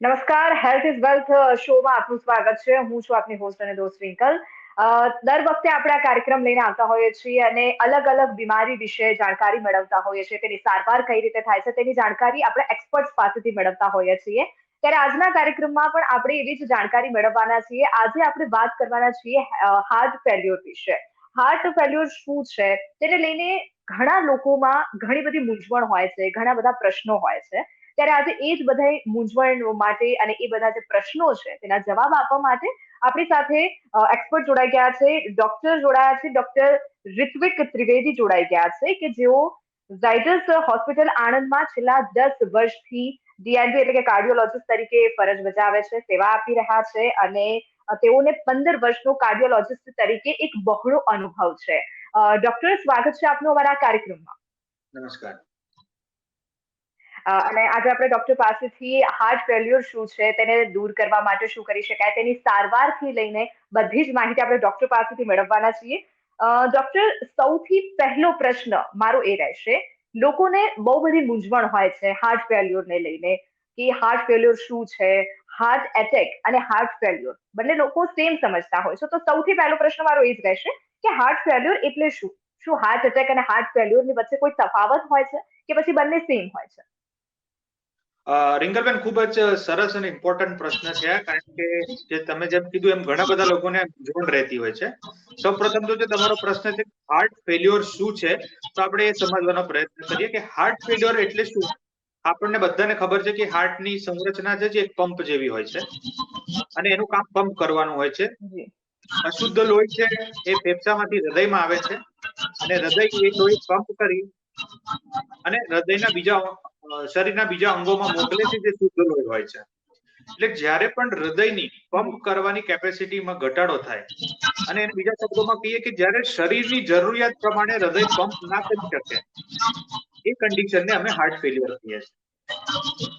નમસ્કાર, health is wealth શોમાં આપનું સ્વાગત છે. હું છું આપની હોસ્ટ અને દોસ્ત ટ્વિંકલ. દર વખતે આપણે આ કાર્યક્રમ લઈને આવતા હોઈએ છીએ અને અલગ અલગ બીમારી વિશે જાણકારી મેળવતા હોઈએ છીએ. તેની સારવાર કઈ રીતે થાય છે તેની જાણકારી આપણે એક્સપર્ટ્સ પાસેથી મેળવતા હોઈએ છીએ. ત્યારે આજના કાર્યક્રમમાં પણ આપણે એવી જ જાણકારી મેળવવાના છીએ. આજે આપણે વાત કરવાના છીએ હાર્ટ ફેલ્યોર વિશે. હાર્ટ ફેલ્યોર શું છે તેને લઈને ઘણા લોકોમાં ઘણી બધી મૂંઝવણ હોય છે, ઘણા બધા પ્રશ્નો હોય છે. ત્યારે આજે એ જ બધા મૂંઝવણ માટે અને એ બધા જે પ્રશ્નો છે તેના જવાબ આપવા માટે આપણી સાથે એક્સપર્ટ જોડાઈ ગયા છે, ડોક્ટર જોડાયા છે, ડોક્ટર રિત્વિક ત્રિવેદી જોડાઈ ગયા છે કે જેઓ ઝાયડસ હોસ્પિટલ આણંદમાં છેલ્લા 10 વર્ષથી ડીએનબી એટલે કે કાર્ડિયોલોજીસ્ટ તરીકે ફરજ બજાવે છે, સેવા આપી રહ્યા છે અને તેઓને 15 વર્ષનો કાર્ડિયોલોજીસ્ટ તરીકે એક બહોળો અનુભવ છે. ડોક્ટર, સ્વાગત છે આપનું અમારા કાર્યક્રમમાં. નમસ્કાર. અને આજે આપણે ડોક્ટર પાસેથી હાર્ટ ફેલ્યોર શું છે, તેને દૂર કરવા માટે શું કરી શકાય, તેની સારવારથી લઈને બધી જ માહિતી આપણે ડોક્ટર પાસેથી મેળવવાના છીએ. ડોક્ટર, સૌથી પહેલો પ્રશ્ન મારો એ રહેશે, લોકોને બહુ બધી મૂંઝવણ હોય છે હાર્ટ ફેલ્યોરને લઈને કે હાર્ટ ફેલ્યોર શું છે, હાર્ટ એટેક અને હાર્ટ ફેલ્યોર બંને લોકો સેમ સમજતા હોય છે. તો સૌથી પહેલો પ્રશ્ન મારો એ જ રહેશે કે હાર્ટ ફેલ્યોર એટલે શું? શું હાર્ટ એટેક અને હાર્ટ ફેલ્યોરની વચ્ચે કોઈ તફાવત હોય છે કે પછી બંને સેમ હોય છે? રિંકલબેન, ખૂબ જ સરસ અને ઇમ્પોર્ટન્ટ પ્રશ્ન છે, કારણ કે જે તમે જેમ કીધું એમ ઘણા બધા લોકોને મૂંઝવણ રહેતી હોય છે. સૌપ્રથમ તો જે તમારો પ્રશ્ન છે હાર્ટ ફેલ્યોર શું છે, તો આપણે એ સમજવાનો પ્રયત્ન કરીએ કે હાર્ટ ફેલ્યોર એટલે શું. આપણને બધાને ખબર છે કે હાર્ટની સંરચના છે જે એક પંપ જેવી હોય છે અને એનું કામ પંપ કરવાનું હોય છે. જી. અશુદ્ધ લોહી છે એ ફેફસામાંથી હૃદયમાં આવે છે અને હૃદય એ લોહી પંપ કરી અને હૃદયના શરીરના બીજા અંગોમાં મોકલે છે, જે શુદ્ધ લોહી હોય છે. એટલે જ્યારે પણ હૃદયની પંપ કરવાની કેપેસિટીમાં ઘટાડો થાય અને એને બીજા શબ્દોમાં કહીએ કે જ્યારે શરીરની જરૂરિયાત પ્રમાણે હૃદય પંપ ના કરી શકે, એ કન્ડિશનને અમે હાર્ટ ફેલ્યોર કહીએ છીએ.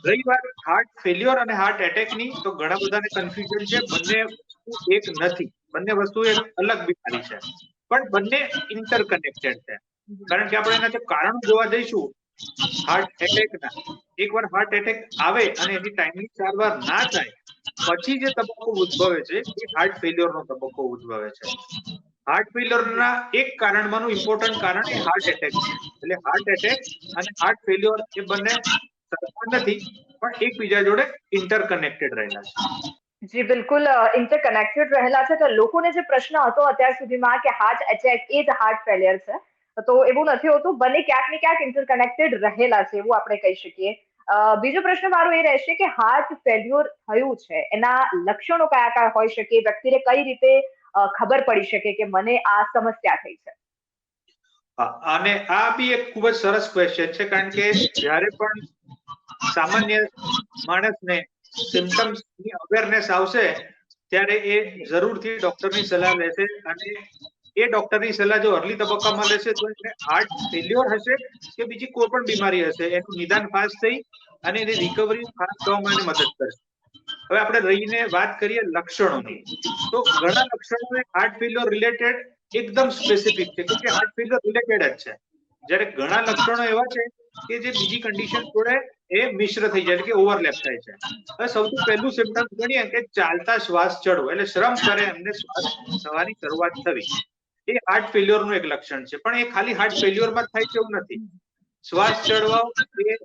રહી વાત હાર્ટ ફેલ્યોર અને હાર્ટ એટેકની, તો ઘણા બધાને કન્ફ્યુઝન છે. બંને વસ્તુ એક નથી, બંને વસ્તુ એક અલગ બીમારી છે, પણ બંને ઇન્ટરકનેક્ટેડ છે. કારણ કે આપણે એના જો કારણો જોવા જઈશું હાર્ટ એટેકના, એકવાર હાર્ટ એટેક આવે અને એની ટાઈમની સારવાર ના થાય પછી જે તબક્કો ઉદ્ભવે છે એ હાર્ટ ફેલ્યોરનો તબક્કો ઉદ્ભવે છે. હાર્ટ ફેલ્યોરના એક કારણમાંનું ઇમ્પોર્ટન્ટ કારણ એ હાર્ટ એટેક છે. એટલે હાર્ટ એટેક અને હાર્ટ ફેલ્યોર એ બંને સરખા નથી, પણ એકબીજા જોડે ઇન્ટરકનેક્ટેડ રહેલા છે. જી બિલકુલ, ઇન્ટરકનેક્ટેડ રહેલા છે. તો લોકોને જે પ્રશ્ન હતો અત્યાર સુધીમાં કે હાર્ટ એટેક એ જ હાર્ટ ફેલિયર છે, તો એવું નથી હોતું. બંને ક્યાંક ને ક્યાંક ઇન્ટરકનેક્ટેડ રહેલા છે એવું આપણે કહી શકીએ. બીજો પ્રશ્ન મારો એ રહેશે કે હાર્ટ ફેલ્યોર થયું છે એના લક્ષણો કયા કયા હોઈ શકે, વ્યક્તિને કઈ રીતે ખબર પડી શકે કે મને આ સમસ્યા થઈ છે? અને આ બી એક ખૂબ જ સરસ ક્વેશ્ચન છે, કારણ કે જ્યારે પણ સામાન્ય માણસને સિમ્ટમ્સ ની અવેરનેસ આવશે ત્યારે એ જી. જરૂરથી ડોક્ટરની સલાહ લેશે અને એ ડોક્ટરની સલાહ જો અર્લી તબક્કામાં લેશે તો એને હાર્ટ ફેલ્યોર હશે કે બીજી કોઈ પણ બીમારી હશે એનું નિદાન ફાસ્ટ થઈ અને એની રિકવરી ફાસ્ટ થવામાં એને મદદ કરશે. હવે આપણે રહીને વાત કરીએ લક્ષણોની, તો ઘણા લક્ષણો હાર્ટ ફેલ્યોર રિલેટેડ એકદમ સ્પેસિફિક છે, કે હાર્ટ ફેલ્યોર રિલેટેડ જ છે. જ્યારે ઘણા લક્ષણો એવા છે કે જે બીજી કન્ડિશન જોડે એ મિશ્ર થઈ જાય, કે ઓવરલેપ થાય છે. હવે સૌથી પહેલું સિમ્ટમ ગણીએ કે ચાલતા શ્વાસ ચડવો, એટલે શ્રમ કરે એમને શ્વાસ થવાની શરૂઆત થવી, એ હાર્ટ ફેલ્યોરનું એક લક્ષણ છે. પણ એ ખાલી હાર્ટ ફેલ્યોરમાં થાય છે એવું નથી. શ્વાસ ચડવા એ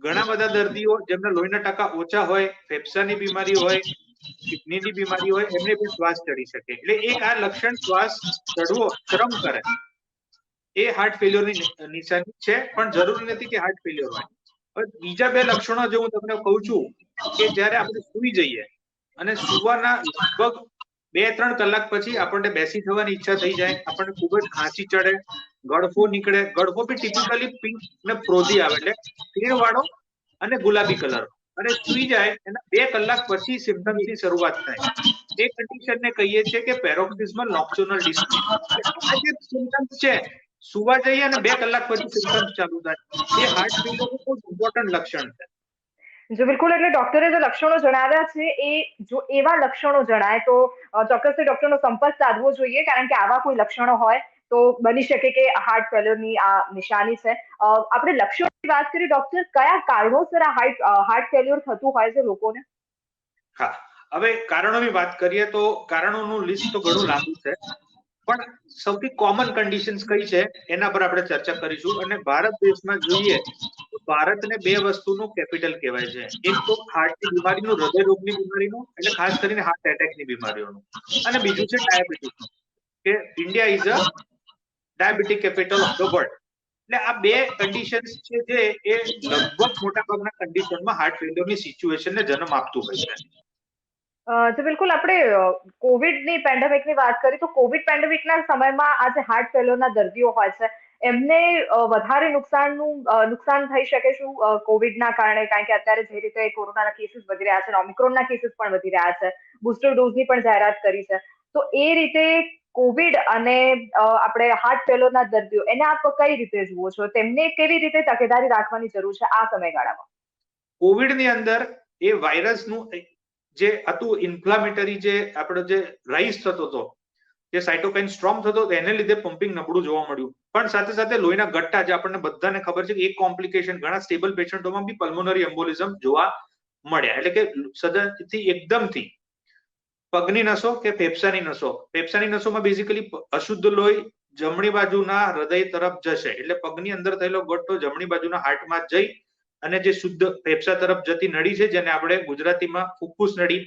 ઘણા બધા દર્દીઓ જેમના લોહીના ટકા ઓછા હોય, ફેફસાની બીમારી હોય, કિડનીની બીમારી હોય, એમને પણ શ્વાસ ચડી શકે. એટલે એક આ લક્ષણ શ્વાસ ચડવો, શ્રમ કરે, એ હાર્ટ ફેલ્યોરની નિશાની છે, પણ જરૂરી નથી કે હાર્ટ ફેલ્યોર હોય. હવે બીજા બે લક્ષણો જે હું તમને કહું છું કે જ્યારે આપણે સૂઈ જઈએ અને સુવાના લગભગ 2-3 કલાક પછી આપણને બેસી થવાની ઈચ્છા થઈ જાય, આપણને ખૂબ જ ખાંસી ચડે, ગળફો નીકળે. ગળફો બી ટિપિકલી પિંક ને ફ્રોઝી આવે, એટલે ખીણ વાળો અને ગુલાબી કલર, અને સૂઈ જાય એના 2 કલાક પછી સિમ્ટમ્સની શરૂઆત થાય. એ કન્ડિશનને કહીએ છીએ કે પેરોક્સિસ્મલ નોક્ટર્નલ ડિસ્ની. આ જે સિમ્ટમ્સ છે, સુવા જઈએ અને 2 કલાક પછી સિમ્ટમ્સ ચાલુ થાય, એ હાર્ટ ફેલ્યોરનું ખૂબ ઇમ્પોર્ટન્ટ લક્ષણ છે. જો બિલકુલ, એટલે ડોક્ટરે જે લક્ષણો જણાવ્યા છે એ જો એવા લક્ષણો જણાય તો ચોક્કસથી ડોક્ટરનો સંપર્ક સાધવો જોઈએ, કારણ કે આવા કોઈ લક્ષણો હોય તો બની શકે કે હાર્ટ ફેલ્યોરની આ નિશાની છે. આપણે લક્ષણોની વાત કરી ડોક્ટર, કયા કારણોસર આ હાર્ટ ફેલ્યોર થતું હોય છે લોકોને? હા, હવે કારણોની વાત કરીએ તો કારણોનું લિસ્ટ તો ઘણું લાંબુ છે, પણ સૌથી કોમન કન્ડિશન્સ કઈ છે એના પર આપણે ચર્ચા કરીશું. અને ભારત દેશમાં જોઈએ તો ભારતને બે વસ્તુનું કેપિટલ કહેવાય છે. એક તો હાર્ટની બીમારીનું, હૃદય રોગની બીમારીનું, એટલે ખાસ કરીને હાર્ટ એટેકની બીમારીઓનું, અને બીજું છે ડાયાબિટીસનું, કે India is a diabetic capital of the world. એટલે આ બે કન્ડિશન્સ છે જે એ લગભગ મોટાભાગના કન્ડિશનમાં હાર્ટ ફેલિયરની સિચ્યુએશનને જન્મ આપતું હોય છે. તો બિલકુલ આપણે કોવિડની પેન્ડેમિકની વાત કરી તો કોવિડ પેન્ડેમિકના સમયમાં આ જે હાર્ટ ફેલ્યોરના દર્દીઓ હોય છે એમને વધારે નુકસાન થઈ શકે શું કોવિડના કારણે? કારણ કે અત્યારે જે રીતે કોરોનાના કેસીસ વધી રહ્યા છે અને ઓમિક્રોનના કેસીસ પણ વધી રહ્યા છે, બુસ્ટર ડોઝની પણ જાહેરાત કરી છે, તો એ રીતે કોવિડ અને આપણે હાર્ટ ફેલ્યોરના દર્દીઓ એને આપ કઈ રીતે જુઓ છો? તેમને કેવી રીતે તકેદારી રાખવાની જરૂર છે આ સમયગાળામાં? કોવિડની અંદર એ વાયરસનું જે હતું ઇન્ફ્લામેટરી, જે આપણો જે રાઇઝ થતો હતો, જે સાયટોકાઇન સ્ટ્રોમ થતો હતો, એને લીધે પમ્પિંગ નબળું જોવા મળ્યું. પણ સાથે સાથે લોહીના ગઠ્ઠા, જે આપણને બધાને ખબર છે કે એક કોમ્પ્લિકેશન ઘણા સ્ટેબલ પેશન્ટોમાં બી પલ્મોનરી એમ્બોલિઝમ જોવા મળ્યા. એટલે કે સદનથી એકદમથી પગની નસો કે ફેફસાની નસો, ફેફસાની નસોમાં બેઝિકલી અશુદ્ધ લોહી જમણી બાજુના હૃદય તરફ જશે, એટલે પગની અંદર થયેલો ગઠ્ઠો જમણી બાજુના હાર્ટમાં જઈ અને જે શુદ્ધ ફેફસા તરફ જતી નળી છે, જેને આપણે ગુજરાતીમાં ફુફ્ફુસ નળી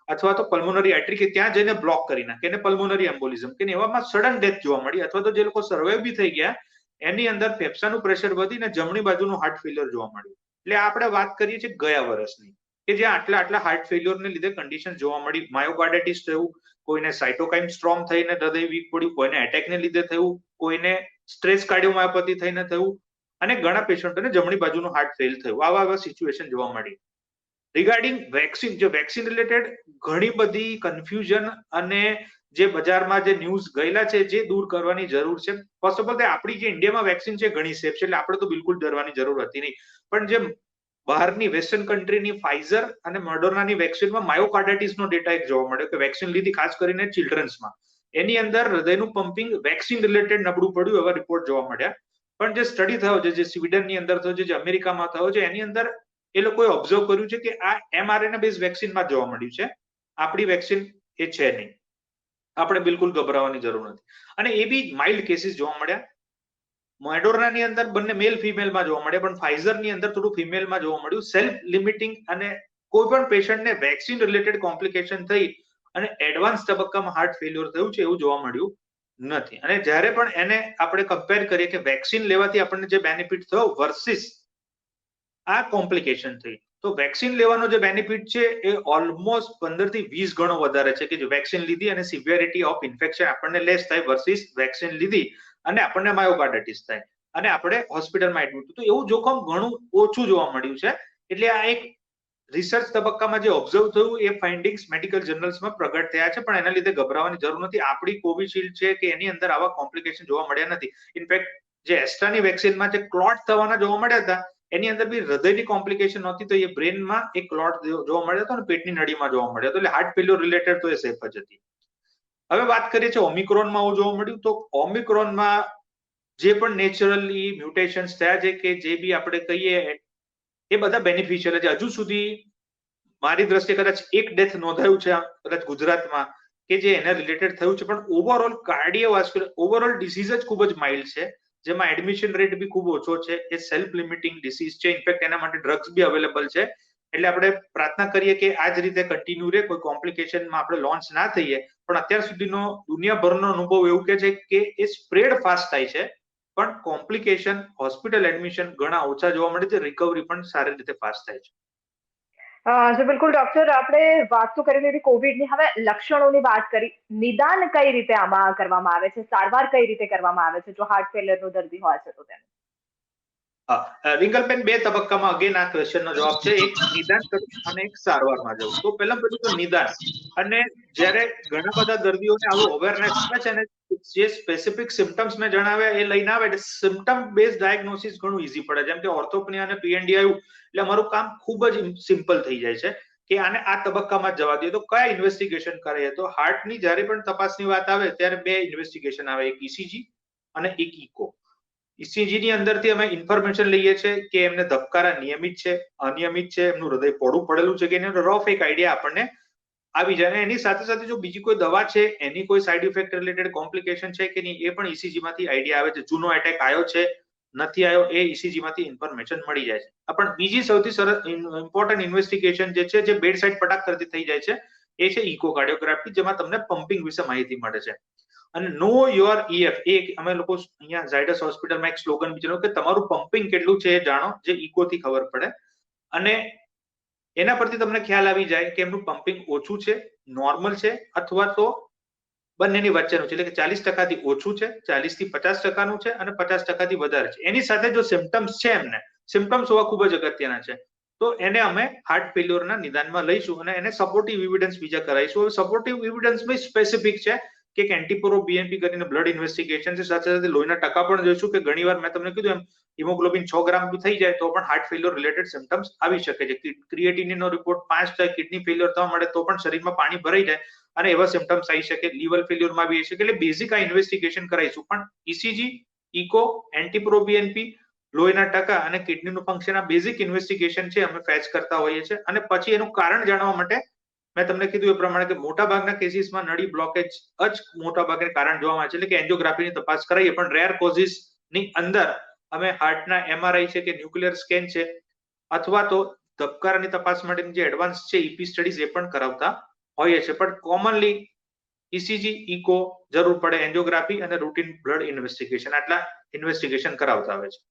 અથવા તો પલ્મોનરી આર્ટરી, કે ત્યાં જઈને બ્લોક કરી નાખે, એને પલ્મોનરી એમ્બોલિઝમ, કે એવામાં સડન ડેથ જોવા મળી. અથવા તો જે લોકો સર્વાઈવ બી થઈ ગયા એની અંદર ફેફસાનું પ્રેશર વધીને જમણી બાજુનું હાર્ટ ફેલિયર જોવા મળ્યું. એટલે આપણે વાત કરીએ છીએ ગયા વર્ષની, કે જ્યાં આટલા હાર્ટ ફેલિયરને લીધે કન્ડિશન જોવા મળી. માયોકાર્ડાઇટિસ થયું, કોઈને સાયટોકાઇન સ્ટ્રોમ થઈને હૃદય વીક પડ્યું, કોઈને એટેકને લીધે થયું, કોઈને સ્ટ્રેસ કાર્ડિયોમાયોપેથી થઈને થયું, અને ઘણા પેશન્ટોને જમણી બાજુનું હાર્ટ ફેલ થયું. આવા સિચ્યુએશન જોવા મળી. રિગાર્ડિંગ વેક્સિન, જે વેક્સિન રિલેટેડ ઘણી બધી કન્ફ્યુઝન અને જે બજારમાં જે ન્યૂઝ ગયેલા છે, જે દૂર કરવાની જરૂર છે. ફર્સ્ટ ઓફ ઓલ, આપણી જે ઇન્ડિયામાં વેક્સિન છે ઘણી સેફ છે, એટલે આપણે તો બિલકુલ ડરવાની જરૂર હતી નહીં. પણ જે બહારની વેસ્ટર્ન કન્ટ્રીની ફાઇઝર અને મોડર્નાની વેક્સિનમાં માયોકાર્ડાઇટિસનો ડેટા એક જોવા મળ્યો, કે વેક્સિન લીધી ખાસ કરીને ચિલ્ડ્રન્સમાં, એની અંદર હૃદયનું પમ્પિંગ વેક્સિન રિલેટેડ નબળું પડ્યું, એવા રિપોર્ટ જોવા મળ્યા. પણ જે સ્ટડી થયો છે, જે સ્વીડનની અંદર થયો છે, જે અમેરિકામાં થયો છે, એની અંદર એ લોકોએ ઓબ્ઝર્વ કર્યું છે કે આ mRNA બેઝ વેક્સિનમાં જોવા મળ્યું છે. આપણી વેક્સિન એ છે નહીં. આપણે બિલકુલ ગભરાવાની જરૂર નથી. અને એ બી માઇલ્ડ કેસીસ જોવા મળ્યા. મોડર્નાની અંદર બંને મેલ ફિમેલમાં જોવા મળ્યા, પણ ફાઇઝરની અંદર થોડું ફિમેલમાં જોવા મળ્યું. સેલ્ફ લિમિટિંગ, અને કોઈ પણ પેશન્ટને વેક્સિન રિલેટેડ કોમ્પ્લિકેશન થઈ અને એડવાન્સ તબક્કામાં હાર્ટ ફેલ્યોર થયું છે એવું જોવા મળ્યું નથી. અને જ્યારે પણ એને આપણે કમ્પેર કરીએ કે વેક્સિન લેવાથી આપણને જે બેનિફિટ થયો વર્સિસ આ કોમ્પ્લિકેશન થઈ, તો વેક્સિન લેવાનો જે બેનિફિટ છે એ ઓલમોસ્ટ 15 થી 20 ગણો વધારે છે, કે જે વેક્સિન લીધી અને સિવિયરિટી ઓફ ઇન્ફેક્શન આપણને લેસ થાય વર્સિસ વેક્સિન લીધી અને આપણને માયોકાર્ડાઇટિસ થાય અને આપણે હોસ્પિટલમાં એડમિટ. તો એવું જોખમ ઘણું ઓછું જોવા મળ્યું છે. એટલે આ એક રિસર્ચ તબક્કામાં જે ઓબ્ઝર્વ થયું એ ફાઇન્ડિંગ્સ મેડિકલ જર્નલ્સમાં પ્રગટ થયા છે, પણ એના લીધે ગભરાવાની જરૂર નથી. આપણી કોવિશિલ્ડ છે કે એની અંદર આવા કોમ્પ્લિકેશન જોવા મળ્યા નથી. ઇનફેક્ટ જે એસ્ટ્રાની વેક્સિનમાં જે ક્લોટ થવાના જોવા મળ્યા હતા, એની અંદર બી હૃદયની કોમ્પ્લિકેશન નહોતી, તો એ બ્રેનમાં એક ક્લોટ જોવા મળ્યો હતો અને પેટની નળીમાં જોવા મળ્યો હતો. એટલે હાર્ટ ફેલ્યોર રિલેટેડ તો એ સેફ જ હતી. હવે વાત કરીએ છીએ ઓમિક્રોનમાં હું જોવા મળ્યું, તો ઓમિક્રોનમાં જે પણ નેચરલી મ્યુટેશન્સ થયા છે, કે જે બી આપણે કહીએ એ બધા બેનિફિશિયલ છે. હજુ સુધી મારી દ્રષ્ટિએ કદાચ એક ડેથ નોંધાયું છે કદાચ ગુજરાતમાં, કે જે એના રિલેટેડ થયું છે. પણ ઓવરઓલ કાર્ડિયોવાસ્ક્યુલર ઓવરઓલ ડિસીઝ જ ખૂબ જ માઇલ્ડ છે, જેમાં એડમિશન રેટ બી ખૂબ ઓછો છે. એ સેલ્ફ લિમિટિંગ ડિસીઝ છે. ઇનફેક્ટ એના માટે ડ્રગ્સ બી અવેલેબલ છે. એટલે આપણે પ્રાર્થના કરીએ કે આ જ રીતે કન્ટિન્યુ રહે, કોઈ કોમ્પ્લિકેશનમાં આપણે લોન્ચ ના થઈએ. પણ અત્યાર સુધીનો દુનિયાભરનો અનુભવ એવું કે છે કે એ સ્પ્રેડ ફાસ્ટ થાય છે, પણ કોમ્પ્લિકેશન, હોસ્પિટલ એડમિશન ઘણા ઓછા જોવા મળે છે. રિકવરી પણ સારી રીતે ફાસ્ટ થાય છે. જી બિલકુલ ડોક્ટર, આપણે વાત તો કરી લીધી કોવિડની, હવે લક્ષણોની વાત કરી. નિદાન કઈ રીતે આમાં કરવામાં આવે છે? સારવાર કઈ રીતે કરવામાં આવે છે જો હાર્ટ ફેલિયરનો દર્દી હોય છે તો તેને? રિંકલબેન, બે તબક્કામાં અગેન આ ક્વેશ્ચનનો જવાબ છે. એક નિદાન કરું અને એક સારવારમાં જવું. તો પહેલા બધું તો નિદાન. અને જ્યારે ઘણા બધા દર્દીઓને આવું અવેરનેસ આવે છે ને, જે સ્પેસિફિક સિમ્ટમ્સ મેં જણાવ્યા એ લઈને આવે, એટલે સિમ્ટમ બેઝ ડાયગ્નોસિસ ઘણું ઈઝી પડે. જેમ કે ઓર્થોપનિયા અને પીએનડી આવ્યું એટલે અમારું કામ ખૂબ જ સિમ્પલ થઈ જાય છે, કે આને આ તબક્કામાં જવા દઈએ. તો કયા ઇન્વેસ્ટિગેશન કરીએ? તો હાર્ટની જ્યારે પણ તપાસની વાત આવે ત્યારે બે ઇન્વેસ્ટિગેશન આવે, એક ઈસીજી અને એક ઇકો. ECG ની અંદરથી અમે ઇન્ફોર્મેશન લઈએ છીએ કે એમને ધબકારા નિયમિત છે, અનિયમિત છે, એમનું હૃદય પોળું પડેલું છે કે એનો રફ એક આઈડિયા આપણને આવી જાય. અને એની સાથે સાથે જો બીજી કોઈ દવા છે, એની કોઈ સાઇડ ઇફેક્ટ રિલેટેડ કોમ્પ્લિકેશન છે કે નહીં, એ પણ ECG માંથી આઈડિયા આવે છે. જૂનો એટેક આવ્યો છે, નથી આવ્યો, એ ECG માંથી ઇન્ફોર્મેશન મળી જાય છે. પણ બીજી સૌથી સરસ ઇમ્પોર્ટન્ટ ઇન્વેસ્ટિગેશન જે છે, જે બેડ સાઇડ પટાક કરતી થઈ જાય છે, એ છે ઇકોકાર્ડિયોગ્રાફી, જેમાં તમને પમ્પિંગ વિશે માહિતી મળે છે. અને નો યોર EF, એ અમે લોકો અહીંયા ઝાયડસ હોસ્પિટલમાં એક સ્લોગન વિચાર્યું કે તમારું પમ્પિંગ કેટલું છે એ જાણો, જે ઇકોથી ખબર પડે. અને એના પરથી તમને ખ્યાલ આવી જાય કે એમનું પમ્પિંગ ઓછું છે, નોર્મલ છે, અથવા તો બંનેની વચ્ચેનું છે. એટલે કે 40% થી ઓછું છે, 40 થી 50% છે, અને 50% થી વધારે છે. એની સાથે જો સિમ્પટમ્સ છે, એમને સિમ્પટમ્સ હોવા ખૂબ જ અગત્યના છે, તો એને અમે હાર્ટ ફેલ્યોરના નિદાનમાં લઈશું અને એને સપોર્ટિવ એવિડન્સ બીજા કરાવીશું. હવે સપોર્ટિવ એવિડન્સ બી સ્પેસિફિક છે કે એન્ટીપ્રો-BNP કરીને બ્લડ ઇન્વેસ્ટિગેશન છે, સાથે સાથે લોહીના ટકા પણ જોઈશું કે ઘણીવાર મેં તમને કીધું એમ હિમોગ્લોબિન 6 ગ્રામ થઈ જાય તો પણ હાર્ટ ફેલ્યોર રિલેટેડ સિમ્પટમ્સ આવી શકે છે. ક્રિએટિનિનનો રિપોર્ટ 5 થાય, કિડની ફેલ્યોર થવા મળે તો પણ શરીરમાં પાણી ભરાઈ જાય અને એવા સિમ્પટમ્સ આવી શકે. લીવર ફેલ્યોરમાં આવી શકે. એટલે બેઝિક આ ઇન્વેસ્ટિગેશન કરાવીશું. પણ ECG, ઇકો, એન્ટીપ્રો-BNP, લોહીના ટકા અને કિડનીનું ફંક્શન, આ બેઝિક ઇન્વેસ્ટિગેશન છે, અમે ફેચ કરતા હોઈએ છીએ. અને પછી એનું કારણ જાણવા માટે મેં તમને કીધું એ પ્રમાણે કે મોટાભાગના કેસીસમાં નળી બ્લોકેજ જ મોટાભાગે કારણ જોવા મળે છે, એટલે કે એન્જિયોગ્રાફીની તપાસ કરાવીએ. પણ રેર કોઝિસ ની અંદર અમે હાર્ટના MRI છે કે ન્યુક્લિયર સ્કેન છે, અથવા તો ધબકારાની તપાસ માટેની જે એડવાન્સ છે EP સ્ટડીઝ, એ પણ કરાવતા હોઈએ છીએ. પણ કોમનલી ECG, ઇકો, જરૂર પડે એન્જિયોગ્રાફી અને રૂટીન બ્લડ ઇન્વેસ્ટિગેશન, આટલા ઇન્વેસ્ટિગેશન કરાવતા હોય છે.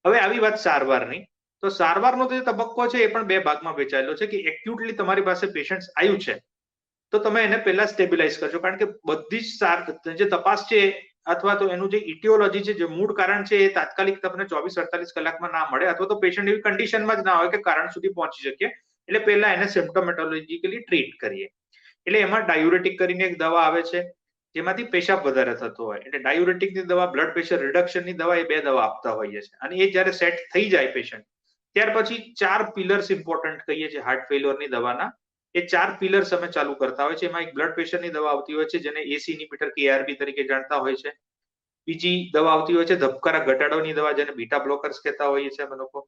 હવે આવી વાત સારવારની, તો સારવારનો જે તબક્કો છે એ પણ બે ભાગમાં વહેંચાયેલો છે કે એક્યુટલી તમારી પાસે પેશન્ટ આવ્યું છે તો તમે એને પહેલા સ્ટેબિલાઇઝ કરજો, કારણ કે બધી જ જે તપાસ છે અથવા તો એનું જે ઇટિયોલોજી છે, જે મૂળ કારણ છે, એ તાત્કાલિક તમને 24-48 કલાકમાં ના મળે, અથવા તો પેશન્ટ એવી કન્ડિશનમાં જ ના હોય કે કારણ સુધી પહોંચી શકીએ. એટલે પહેલા એને સિમ્પ્ટોમેટોલોજીકલી ટ્રીટ કરીએ. એટલે એમાં ડાયુરેટિક કરીને એક દવા આવે છે, જેમાંથી પેશાબ વધારે થતો હોય, એટલે ડાયુરેટિકની દવા, બ્લડ પ્રેશર રિડક્શનની દવા, એ બે દવા આપતા હોઈએ છીએ. અને એ જ્યારે સેટ થઈ જાય પેશન્ટ, ત્યાર પછી 4 પિલર્સ ઇમ્પોર્ટન્ટ કહીએ છીએ હાર્ટ ફેલ્યોરની દવાના. એ 4 પિલર્સ અમે ચાલુ કરતા હોય છે. એમાં એક બ્લડ પ્રેશરની દવા આવતી હોય છે, જેને AC ઇન્હિબિટર કે ARB તરીકે જાણતા હોય છે. બીજી દવા આવતી હોય છે ધબકારા ઘટાડવાની દવા, જેને બીટા બ્લોકર્સ કહેતા હોઈએ છીએ અમે લોકો.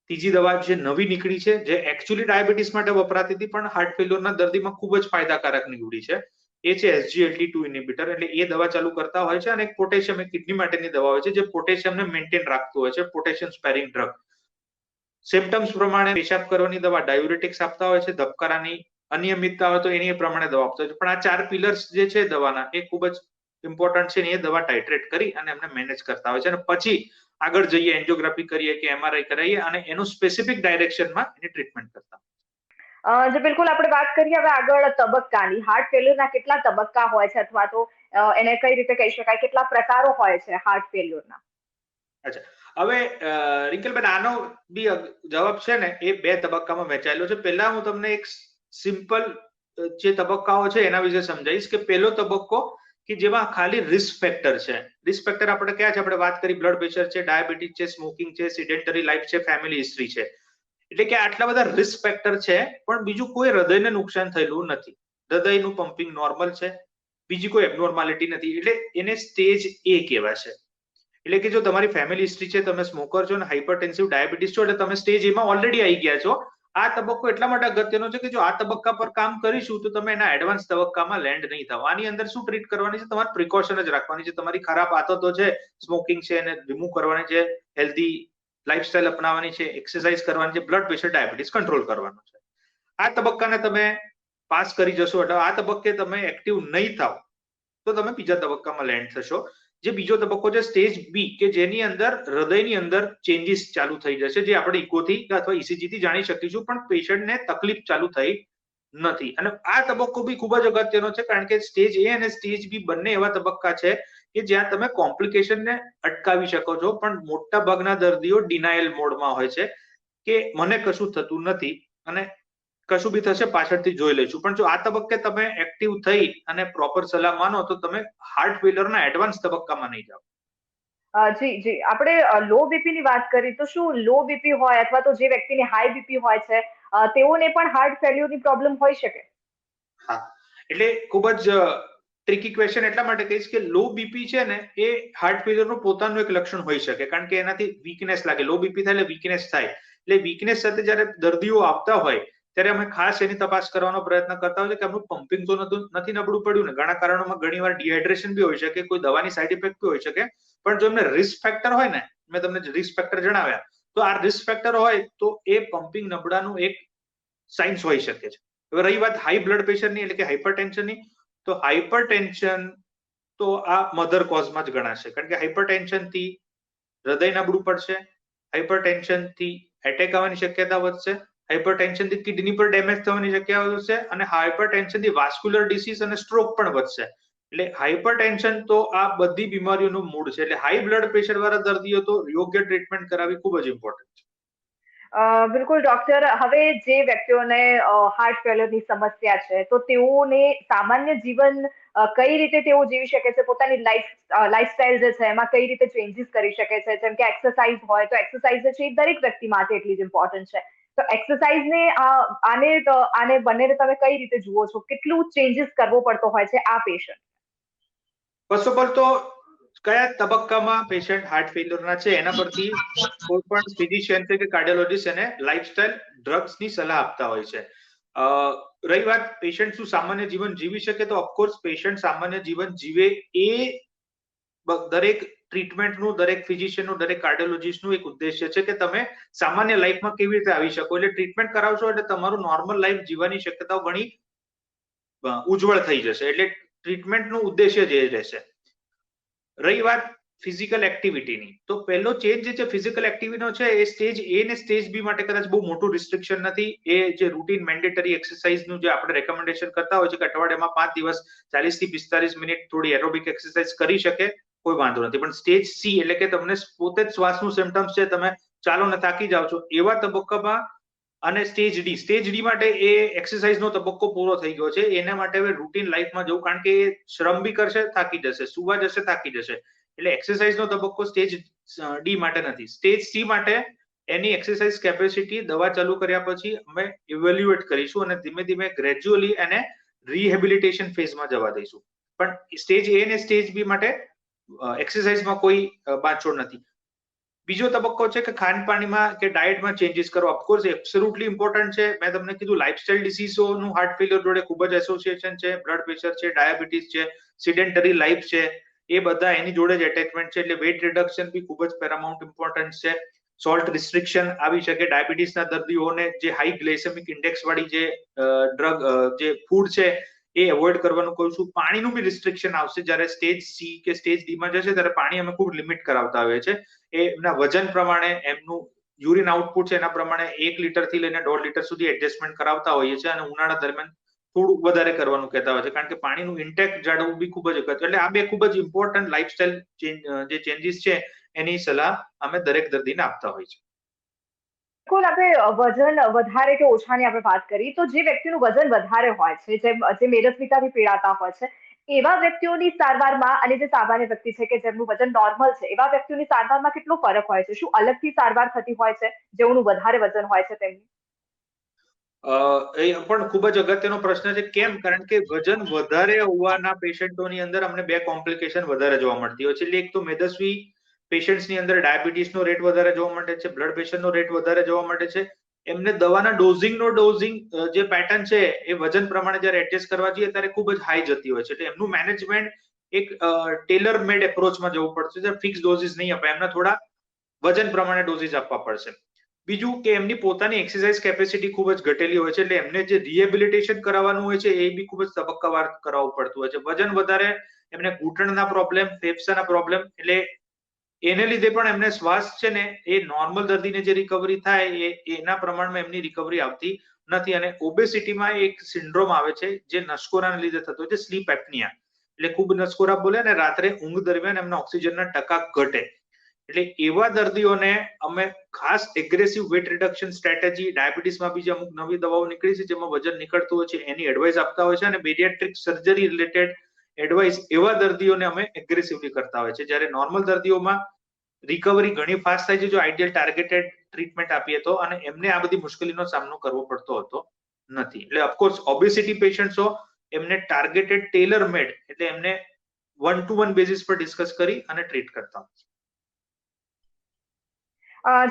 ત્રીજી દવા જે નવી નીકળી છે, જે એકચ્યુઅલી ડાયાબિટીસ માટે વપરાતી હતી પણ હાર્ટ ફેલ્યોરના દર્દીમાં ખૂબ જ ફાયદાકારક નીવડી છે, એ છે SGLT2 ઇન્હિબિટર. એટલે એ દવા ચાલુ કરતા હોય છે. અને એક પોટેશિયમ, એક કિડની માટેની દવા હોય છે, જે પોટેશિયમને મેન્ટેન રાખતું હોય છે, પોટેશિયમ સ્પેરિંગ ડ્રગ. સિમ્પટમ્સ પ્રમાણે પેશાબ કરવાની દવા, ડાયુરેટિક્સ આપતા હોય છે, ધબકારાની અનિયમિતતા હોય તો એની પ્રમાણે દવા આપતા હોય છે. પણ આ 4 પિલર્સ જે છે દવાના, એ ખૂબ જ ઇમ્પોર્ટન્ટ છે. એ દવા ટાઇટ્રેટ કરી અને એમને મેનેજ કરતા હોય છે. અને પછી આગળ જઈએ, એન્જિયોગ્રાફી કરીએ કે MRI કરાવીએ અને એનું સ્પેસિફિક ડાયરેક્શનમાં એની ટ્રીટમેન્ટ કરતા. જે બિલકુલ આપણે વાત કરીએ હવે આગળ તબક્કાની. હાર્ટ ફેલ્યોરના કેટલા તબક્કા હોય છે, અથવા તો એને કઈ રીતે કહી શકાય, કેટલા પ્રકારો હોય છે હાર્ટ ફેલ્યોરના? અચ્છા, હવે રિંકલબેન, આનો બી જવાબ છે ને એ બે તબક્કામાં વહેંચાયેલો છે. પહેલા હું તમને એક સિમ્પલ જે તબક્કાઓ છે એના વિશે સમજાવીશ. કે પહેલો તબક્કો કે જેમાં ખાલી રિસ્ક ફેક્ટર છે. રિસ્ક ફેક્ટર આપણે કયા છે? આપણે વાત કરી, બ્લડ પ્રેશર છે, ડાયાબિટીસ છે, સ્મોકિંગ છે, સિડેન્ટરી લાઈફ છે, ફેમિલી હિસ્ટ્રી છે. એટલે કે આટલા બધા રિસ્ક ફેક્ટર છે, પણ બીજું કોઈ હૃદયને નુકસાન થયેલું નથી. હૃદયનું પમ્પિંગ નોર્મલ છે, બીજી કોઈ એબનોર્માલિટી નથી. એટલે એને સ્ટેજ A કહેવાય છે. એટલે કે જો તમારી ફેમિલી હિસ્ટ્રી છે, તમે સ્મોકર છો અને હાઇપરટેન્સિવ ડાયાબિટીસ છો, એટલે તમે સ્ટેજ A માં ઓલરેડી આવી ગયા છો. આ તબક્કો એટલા માટે અગત્યનો છે કે જો આ તબક્કા પર કામ કરીશું તો તમે એના એડવાન્સ તબક્કામાં લેન્ડ નહીં થાવ. આની અંદર શું ટ્રીટ કરવાની છે? તમારે પ્રિકોશન જ રાખવાની છે. તમારી ખરાબ આદતો છે, સ્મોકિંગ છે, એને રિમૂવ કરવાની છે, હેલ્ધી લાઇફસ્ટાઇલ અપનાવવાની છે, એક્સરસાઇઝ કરવાની છે, બ્લડ પ્રેશર, ડાયાબિટીસ કંટ્રોલ કરવાનું છે. આ તબક્કાને તમે પાસ કરી જશો, એટલે આ તબક્કે તમે એક્ટિવ નહીં થાવ તો તમે બીજા તબક્કામાં લેન્ડ થશો. જે બીજો તબક્કો છે સ્ટેજ B, કે જેની અંદર હૃદયની અંદર ચેન્જીસ ચાલુ થઈ જશે, જે આપણે ઇકોથી અથવા ECG થી જાણી શકીશું, પણ પેશન્ટને તકલીફ ચાલુ થઈ નથી. અને આ તબક્કો બી ખૂબ જ અગત્યનો છે, કારણ કે સ્ટેજ A અને સ્ટેજ B બંને એવા તબક્કા છે કે જ્યાં તમે કોમ્પ્લિકેશનને અટકાવી શકો છો. પણ મોટા ભાગના દર્દીઓ ડિનાયલ મોડમાં હોય છે કે મને કશું થતું નથી અને કશું બી થશે પાછળથી જોઈ લઈશું. પણ જો આ તબક્કે તમે એક્ટિવ થઈ અને પ્રોપર સલાહ માનો તો તમે હાર્ટ ફેલ્યોરના એડવાન્સ તબક્કામાં નહીં જાઓ. જી જી, આપણે લો બીપી ની વાત કરી, તો શું લો બીપી હોય અથવા તો જે વ્યક્તિને હાઈ બીપી હોય છે, તેઓને પણ હાર્ટ ફેલ્યોરની પ્રોબ્લેમ હોઈ શકે? હા, એટલે ખૂબ જ ટ્રિકી ક્વેશ્ચન એટલા માટે કહીશ કે લો બીપી છે ને એ હાર્ટ ફેલિયરનું પોતાનું એક લક્ષણ હોઈ શકે, કારણ કે એનાથી વીકનેસ લાગે. લો બીપી થાય એટલે વીકનેસ થાય. એટલે વીકનેસ સાથે જ્યારે દર્દીઓ આવતા હોય ત્યારે અમે ખાસ એની તપાસ કરવાનો પ્રયત્ન કરતા હોય કે એમનું પમ્પિંગ તો નથી નબળું પડ્યું ને. ઘણા કારણોમાં ઘણીવાર ડિહાઇડ્રેશન બી હોઈ શકે, કોઈ દવાની સાઇડ ઇફેક્ટ બી હોઈ શકે, પણ જો એમને રિસ્ક ફેક્ટર હોય ને, મેં તમને રિસ્ક ફેક્ટર જણાવ્યા, તો આ રિસ્ક ફેક્ટર હોય તો એ પમ્પિંગ નબળાનું એક સાઇન્સ હોઈ શકે છે. હવે રહી વાત હાઈ બ્લડ પ્રેશરની એટલે કે હાઇપરટેન્શનની, તો હાઇપરટેન્શન તો આ મધર કોઝમાં જ ગણાશે, કારણ કે હાઇપરટેન્શન થી હૃદય નબળું પડશે, હાઇપરટેન્શન થી એટેક આવવાની શક્યતા વધશે, હાઇપરટેન્શન થી કિડની પર ડેમેજ થવાની શક્યતા વધશે, અને હાઇપરટેન્શન થી વાસ્ક્યુલર ડિસીઝ અને સ્ટ્રોક પણ વધશે. એટલે હાઇપરટેન્શન તો આ બધી બીમારીઓનું મૂળ છે. એટલે હાઈ બ્લડ પ્રેશર વાળા દર્દીઓ તો યોગ્ય ટ્રીટમેન્ટ કરાવવી ખૂબ જ ઇમ્પોર્ટન્ટ છે. બિલકુલ ડોક્ટર, હવે જે વ્યક્તિઓને હાર્ટ ફેલિયરની સમસ્યા છે, તો તેઓને સામાન્ય જીવન કઈ રીતે તેઓ જીવી શકે છે, પોતાની લાઈફસ્ટાઈલ જે છે એમાં કઈ રીતે ચેન્જીસ કરી શકે છે? જેમ કે એક્સરસાઇઝ હોય તો એક્સરસાઇઝ છે એ દરેક વ્યક્તિ માટે એટલી જ ઇમ્પોર્ટન્ટ છે. તો એક્સરસાઇઝને આને બંનેને તમે કઈ રીતે જુઓ છો? કેટલું ચેન્જીસ કરવો પડતો હોય છે આ પેશન્ટ? ફર્સ્ટ ઓફ ઓલ તો કયા તબક્કામાં પેશન્ટ હાર્ટ ફેલિયરના છે એના પરથી કોઈ પણ ફિઝિશિયન છે કે કાર્ડિયોલોજિસ્ટ એને લાઇફસ્ટાઇલ ડ્રગ્સની સલાહ આપતા હોય છે. રહી વાત પેશન્ટ શું સામાન્ય જીવન જીવી શકે, તો ઓફકોર્સ પેશન્ટ સામાન્ય જીવન જીવે એ દરેક ટ્રીટમેન્ટનું, દરેક ફિઝિશિયનનું, દરેક કાર્ડિયોલોજિસ્ટનું એક ઉદ્દેશ્ય છે કે તમે સામાન્ય લાઈફમાં કેવી રીતે આવી શકો. એટલે ટ્રીટમેન્ટ કરાવશો એટલે તમારું નોર્મલ લાઈફ જીવવાની શક્યતાઓ ઘણી ઉજ્જવળ થઈ જશે. એટલે ટ્રીટમેન્ટનું ઉદ્દેશ્ય જે રહેશે. રહી વાત ફિઝિકલ એક્ટિવિટીની, તો પહેલો ચેન્જ જે છે ફિઝિકલ એક્ટિવિટીનો છે એ સ્ટેજ એ ને સ્ટેજ બી માટે કદાચ બહુ મોટું રિસ્ટ્રિક્શન નથી. એ જે રૂટીન મેન્ડેટરી એક્સરસાઇઝનું જે આપણે રેકમેન્ડેશન કરતા હોય છે કે અઠવાડિયામાં 5 દિવસ 40 થી 45 મિનિટ થોડી એરોબિક એક્સરસાઇઝ કરી શકે, કોઈ વાંધો નથી. પણ સ્ટેજ સી એટલે કે તમને પોતે જ શ્વાસનું સિમ્પટમ્સ છે, તમે ચાલો ને થાકી જાઓ છો, એવા તબક્કામાં, અને સ્ટેજ ડી માટે એ એક્સરસાઇઝનો તબક્કો પૂરો થઈ ગયો છે. એના માટે હવે રૂટીન લાઈફમાં જવું, કારણ કે એ શ્રમ બી કરશે, થાકી જશે, સુવા જશે, થાકી જશે. એટલે એક્સરસાઇઝનો તબક્કો સ્ટેજ ડી માટે નથી. સ્ટેજ સી માટે એની એક્સરસાઇઝ કેપેસિટી દવા ચાલુ કર્યા પછી અમે ઇવેલ્યુએટ કરીશું અને ધીમે ધીમે ગ્રેજ્યુઅલી એને રિહેબિલિટેશન ફેઝમાં જવા દઈશું. પણ સ્ટેજ એ અને સ્ટેજ બી માટે એક્સરસાઇઝમાં કોઈ બાંધછોડ નથી. બીજો તબક્કો છે કે ખાનપાનમાં કે ડાયટમાં ચેન્જીસ કરો. ઓફકોર્સ એબ્સોલ્યુટલી ઇમ્પોર્ટન્ટ છે. મેં તમને કીધું લાઇફસ્ટાઇલ ડિસીઝોનું હાર્ટ ફેલિયર જોડે ખૂબ જ એસોસિએશન છે. બ્લડ પ્રેશર છે, ડાયાબિટીસ છે, સિડેન્ટરી લાઈફ છે, એ બધા એની જોડે જ એટેચમેન્ટ છે. એટલે વેટ રિડક્શન બી ખૂબ જ પેરામાઉન્ટ ઇમ્પોર્ટન્ટ છે. સોલ્ટ રિસ્ટ્રિક્શન આવી શકે. ડાયાબિટીસના દર્દીઓને જે હાઈ ગ્લાયસેમિક ઇન્ડેક્સ વાળી જે જે ફૂડ છે એ એવોઇડ કરવાનું કહું છું. પાણીનું બી રિસ્ટ્રિક્શન આવશે. જ્યારે સ્ટેજ સી કે સ્ટેજ ડી માં જશે ત્યારે પાણી અમે ખૂબ લિમિટ કરાવતા હોઈએ છીએ. એમના વજન પ્રમાણે, એમનું યુરિન આઉટપુટ છે એના પ્રમાણે 1 લીટરથી લઈને 1.5 લીટર સુધી એડજસ્ટમેન્ટ કરાવતા હોઈએ છીએ. અને ઉનાળા દરમિયાન થોડું વધારે કરવાનું કહેતા હોય છે, કારણ કે પાણીનું ઇન્ટેક જાળવવું બી ખૂબ જ અગત્ય. એટલે આ બે ખૂબ જ ઇમ્પોર્ટન્ટ લાઇફસ્ટાઇલ જે ચેન્જીસ છે એની સલાહ અમે દરેક દર્દીને આપતા હોય છે. બિલકુલ, આપણે વજન વધારે કે ઓછાની આપણે વાત કરી, તો જે વ્યક્તિનું વજન વધારે હોય છે, જે મેદસ્વીતાથી પીડાતા હોય છે, એવા વ્યક્તિઓની સારવારમાં અને જે સામાન્ય વ્યક્તિ છે કે જેમનું વજન નોર્મલ છે, એવા વ્યક્તિઓની સારવારમાં કેટલો ફરક હોય છે? શું અલગથી સારવાર થતી હોય છે જેઓનું વધારે વજન હોય છે તેમની? એ પણ ખૂબ જ અગત્યનો પ્રશ્ન છે. કેમ? કારણ કે વજન વધારે હોવાના પેશન્ટોની અંદર અમને બે કોમ્પ્લિકેશન વધારે જોવા મળતી હોય છે. એટલે એક તો મેદસ્વી પેશન્ટ્સની અંદર ડાયાબિટીસનો રેટ વધારે જોવા મળે છે, બ્લડ પ્રેશરનો રેટ વધારે જોવા મળે છે. એમને દવાના ડોઝિંગ જે પેટર્ન છે એ વજન પ્રમાણે જ્યારે એડજસ્ટ કરવા જઈએ ત્યારે ખૂબ જ હાઈ જતી હોય છે. એટલે એમનું મેનેજમેન્ટ એક ટેલર મેડ એપ્રોચમાં જવું પડશે. ફિક્સ ડોઝિસ નહીં અપાય, એમને થોડા વજન પ્રમાણે ડોઝિસ આપવા પડશે. બીજું કે એમની પોતાની એક્સરસાઇઝ કેપેસિટી ખૂબ જ ઘટેલી હોય છે. એટલે એમને જે રિહેબિલિટેશન કરાવવાનું હોય છે એ બી ખૂબ જ તબક્કાવાર કરાવવું પડતું હોય છે. વજન વધારે, એમને ઘૂંટણના પ્રોબ્લેમ, ફેફસાના પ્રોબ્લેમ, એટલે એને લીધે પણ એમને શ્વાસ છે ને એ નોર્મલ દર્દીને જે રિકવરી થાય એના પ્રમાણમાં એમની રિકવરી આવતી નથી. અને ઓબેસિટીમાં એક સિન્ડ્રોમ આવે છે જે નસકોરાના લીધે થતો હોય છે, સ્લીપ એપ્નિયા. એટલે ખૂબ નસકોરા બોલે અને રાત્રે ઊંઘ દરમિયાન એમના ઓક્સિજનના ટકા ઘટે. એટલે એવા દર્દીઓને અમે ખાસ એગ્રેસિવ વેટ રિડક્શન સ્ટ્રેટેજી, ડાયાબિટીસમાં બી જે અમુક નવી દવાઓ નીકળી છે જેમાં વજન નીકળતું હોય છે એની એડવાઇસ આપતા હોય છે. અને બેરિયાટ્રિક સર્જરી રિલેટેડ એડવાઇસ એવા દર્દીઓને અમે એગ્રેસિવલી કરતા હોય છે. જ્યારે નોર્મલ દર્દીઓમાં રિકવરી ઘણી ફાસ્ટ થાય છે જો આઈડિયલ ટાર્ગેટેડ ટ્રીટમેન્ટ આપીએ તો, અને એમને આ બધી મુશ્કેલીનો સામનો કરવો પડતો હતો નથી. એટલે ઓફકોર્સ ઓબેસિટી પેશન્ટ્સો એમને ટાર્ગેટેડ ટેલર મેડ એટલે એમને 1-to-1 બેઝિસ પર ડિસ્કસ કરી અને ટ્રીટ કરતા.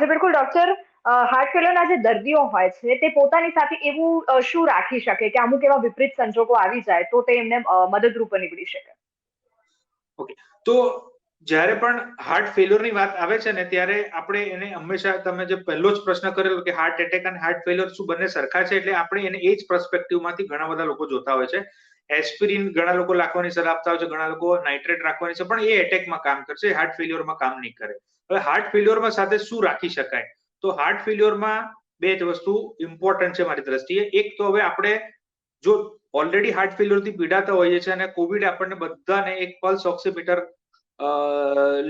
જે બિલકુલ ડોક્ટર, હાર્ટ ફેલિયરના જે દર્દીઓ હોય છે તે પોતાની સાથે એવું શું રાખી શકે કે અમુક એવા વિપરીત સંજોગો આવી જાય તો તે એમને મદદરૂપ નીવડી શકે? ઓકે, તો જ્યારે પણ હાર્ટ ફેલ્યોરની વાત આવે છે ને ત્યારે આપણે એને હંમેશા તમે જે પહેલો જ પ્રશ્ન કરેલો કે હાર્ટ એટેક અને હાર્ટ ફેલ્યોર શું બંને સરખા છે, એટલે આપણે એને એ જ પર્સપેક્ટિવમાંથી ઘણા બધા લોકો જોતા હોય છે. એસ્પિરિન ઘણા લોકો રાખવાની સલાહ આપતા હોય છે, ઘણા લોકો નાઇટ્રેટ રાખવાની છે, પણ એ એટેકમાં કામ કરશે, હાર્ટ ફેલ્યોરમાં કામ નહીં કરે. હવે હાર્ટ ફેલ્યોરમાં સાથે શું રાખી શકાય? તો હાર્ટ ફેલ્યોરમાં બે જ વસ્તુ ઇમ્પોર્ટન્ટ છે મારી દ્રષ્ટિએ. એક તો હવે આપણે જો ઓલરેડી હાર્ટ ફેલ્યોરથી પીડાતા હોઈએ છીએ અને કોવિડ આપણને બધાને એક પલ્સ ઓક્સિમીટર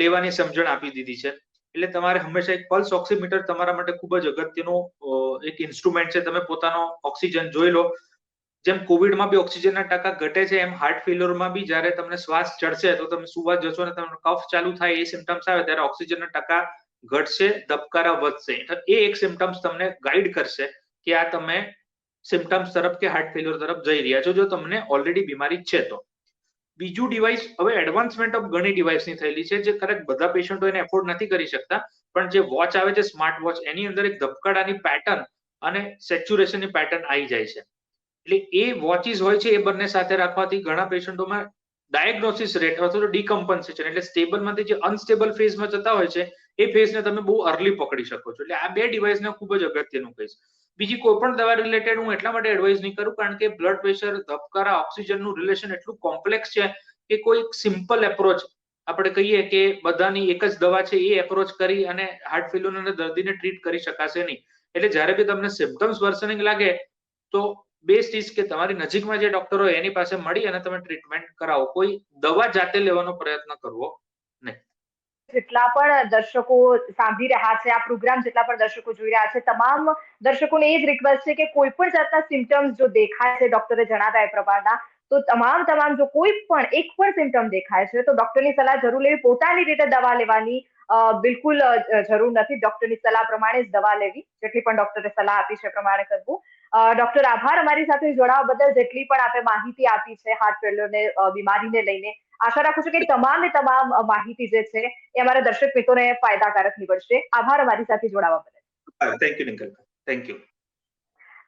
લેવાની સમજણ આપી દીધી છે, એટલે તમારે હંમેશા એક પલ્સ ઓક્સિમીટર તમારા માટે ખૂબ જ અગત્યનું એક ઇન્સ્ટ્રુમેન્ટ છે. તમે પોતાનો ઓક્સિજન જોઈ લો. જેમ કોવિડમાં બી ઓક્સિજનના ટકા ઘટે છે, એમ હાર્ટ ફેલ્યોરમાં બી જ્યારે તમને શ્વાસ ચડશે તો તમે સુવા જશો અને તમને કફ ચાલુ થાય, એ સિમ્ટમ્સ આવે ત્યારે ઓક્સિજનના ટકા ઘટશે, ધબકારા વધશે. એ એક સિમ્ટમ્સ તમને ગાઈડ કરશે કે આ તમે સિમ્ટમ્સ તરફ કે હાર્ટ ફેલ્યોર તરફ જઈ રહ્યા છો, જો તમને ઓલરેડી બીમારી છે તો. બીજું ડિવાઇસ, હવે એડવાન્સમેન્ટ ઓફ ઘણી ડિવાઇસની થયેલી છે, જે કદાચ બધા પેશન્ટો એને એફોર્ડ નથી કરી શકતા, પણ જે વોચ આવે છે સ્માર્ટ વોચ, એની અંદર એક ધબકારાની પેટર્ન અને સેચ્યુરેશનની પેટર્ન આવી જાય છે. એટલે એ વોચિસ હોય છે, એ બંને સાથે રાખવાથી ઘણા પેશન્ટોમાં ડાયગ્નોસિસ રેટ અથવા તો ડીકમ્પન્સેશન એટલે સ્ટેબલમાંથી જે અનસ્ટેબલ ફેઝમાં જતા હોય છે, એ ફેઝને તમે બહુ અર્લી પકડી શકો છો. એટલે આ બે ડિવાઇસને ખૂબ જ અગત્યનું કહીશ. બીજી કોઈ પણ દવા રિલેટેડ હું એટલા માટે એડવાઇસ નહીં કરું કારણ કે બ્લડ પ્રેશર, ધબકારા, ઓક્સિજનનું રિલેશન એટલું કોમ્પ્લેક્સ છે કે કોઈ સિમ્પલ એપ્રોચ આપણે કહીએ કે બધાની એક જ દવા છે, એ એપ્રોચ કરી અને હાર્ટ ફેલ્યોરના દર્દીને ટ્રીટ કરી શકાશે નહીં. એટલે જ્યારે બી તમને સિમ્પટમ્સ વર્સનિંગ લાગે તો બેસ્ટ ઇઝ કે તમારી નજીકમાં જે ડોક્ટર હોય એની પાસે મળી અને તમે ટ્રીટમેન્ટ કરાવો. કોઈ દવા જાતે લેવાનો પ્રયત્ન કરવો નહીં. જેટલા પણ દર્શકો સાંભળી રહ્યા છે, આ પ્રોગ્રામ જેટલા પણ દર્શકો જોઈ રહ્યા છે, તમામ દર્શકોને એ જ રિક્વેસ્ટ છે કે કોઈ પણ જાતના સિમ્ટમ્સ જો દેખાય છે ડોક્ટરે જણાવ્યા એ પ્રમાણના, તો તમામ જો કોઈ પણ એક પણ સિમ્ટમ દેખાય છે તો ડોક્ટરની સલાહ જરૂર લેવી. પોતાની રીતે દવા લેવાની બિલકુલ જરૂર નથી. ડોક્ટરની સલાહ પ્રમાણે જ દવા લેવી, જેટલી પણ ડોક્ટરે સલાહ આપી છે એ પ્રમાણે કરવું. ડોક્ટર, આભાર અમારી સાથે જોડાવા બદલ. જેટલી પણ આપે માહિતી આપી છે હાર્ટ ફેલ્યોરને બીમારીને લઈને, આશા રાખું છું કે તમામ માહિતી જે છે એ અમારા દર્શક મિત્રોને ફાયદાકારક નીવડશે. આભાર અમારી સાથે જોડાવા બદલ. Thank you nickel, thank you.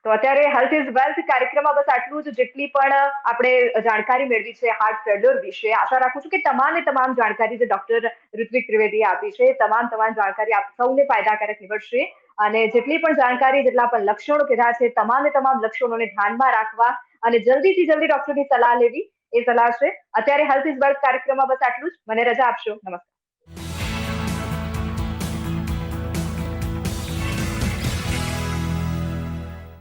તો અત્યારે હેલ્થ ઇઝ વેલ્થ કાર્યક્રમમાં બસ આટલું જ. જેટલી પણ આપણે જાણકારી મેળવી છે હાર્ટ ફેલ્યોર વિશે, આશા રાખું છું કે તમામ જાણકારી જે ડોક્ટર ઋત્વિક ત્રિવેદીએ આપી છે, તમામ જાણકારી આપ સૌને ફાયદાકારક નીવડશે. અને જેટલી પણ જાણકારી, જેટલા પણ લક્ષણો કીધા છે, તમામ લક્ષણોને ધ્યાનમાં રાખવા અને જલ્દીથી જલ્દી ડોક્ટરની સલાહ લેવી, એ સલાહ છે. અત્યારે હેલ્થ ઇઝ વેલ્થ કાર્યક્રમમાં બસ આટલું જ. મને રજા આપશો. નમસ્કાર.